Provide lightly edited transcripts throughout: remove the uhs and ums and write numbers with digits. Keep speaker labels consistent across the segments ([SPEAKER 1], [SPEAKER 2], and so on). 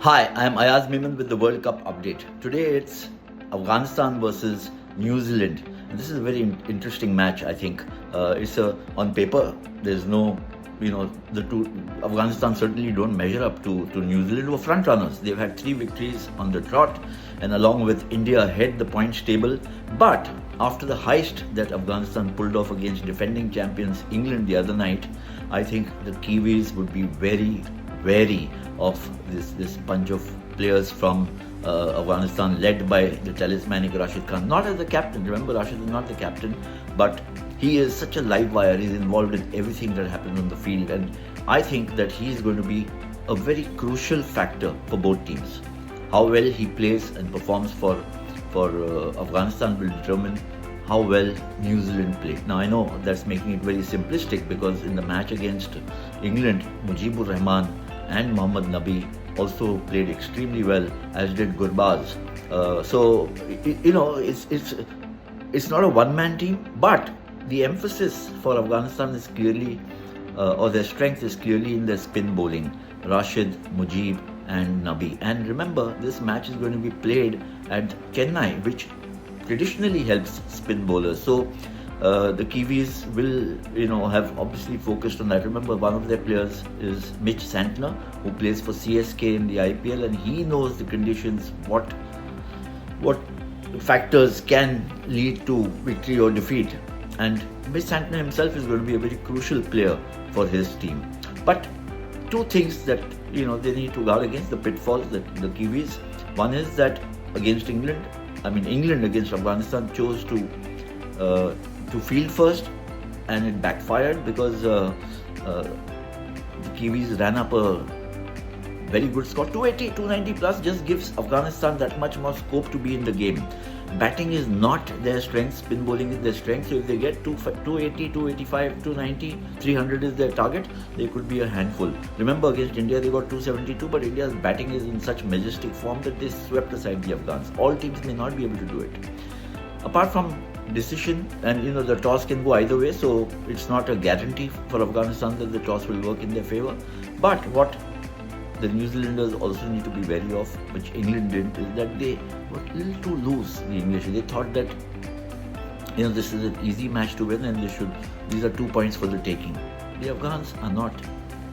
[SPEAKER 1] Hi, I am Ayaz Memon with the World Cup update. Today it's Afghanistan versus New Zealand. And this is a very interesting match, I think. On paper, there's no, the two, Afghanistan certainly don't measure up to New Zealand, who are front runners. They've had 3 victories on the trot, and along with India head the points table. But after the heist that Afghanistan pulled off against defending champions England the other night, I think the Kiwis would be very wary of this bunch of players from Afghanistan, led by the talismanic Rashid Khan. Not as the captain. Remember, Rashid is not the captain, but he is such a live wire. He's involved in everything that happens on the field, and I think that he is going to be a very crucial factor for both teams. How well he plays and performs for Afghanistan will determine how well New Zealand play. Now I know that's making it very simplistic, because in the match against England, Mujibur Rahman and Mohammad Nabi also played extremely well, as did Gurbaz. It's not a one-man team, but the emphasis for Afghanistan is clearly, or their strength is clearly in their spin bowling. Rashid, Mujib and Nabi. And remember, this match is going to be played at Chennai, which traditionally helps spin bowlers. So the Kiwis will, have obviously focused on that. Remember, one of their players is Mitch Santner, who plays for CSK in the IPL, and he knows the conditions, what factors can lead to victory or defeat. And Mitch Santner himself is going to be a very crucial player for his team. But two things that they need to guard against, the pitfalls that the Kiwis. One is that against England against Afghanistan chose to field first, and it backfired because the Kiwis ran up a very good score. 280, 290 plus just gives Afghanistan that much more scope to be in the game. Batting is not their strength, spin bowling is their strength. So if they get 280, 285, 290, 300 is their target, they could be a handful. Remember, against India they got 272, but India's batting is in such majestic form that they swept aside the Afghans. All teams may not be able to do it. Apart from decision, and the toss can go either way, so it's not a guarantee for Afghanistan that the toss will work in their favor. But what the New Zealanders also need to be wary of, which England didn't, is that they were a little too loose, the English. They thought that this is an easy match to win, and these are 2 points for the taking. The Afghans are not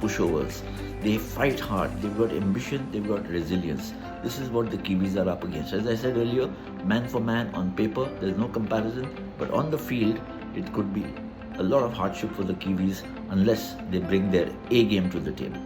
[SPEAKER 1] pushovers. They fight hard. They've got ambition, they've got resilience. This is what the Kiwis are up against. As I said earlier, man for man, on paper there's no comparison, but on the field it could be a lot of hardship for the Kiwis unless they bring their A game to the table.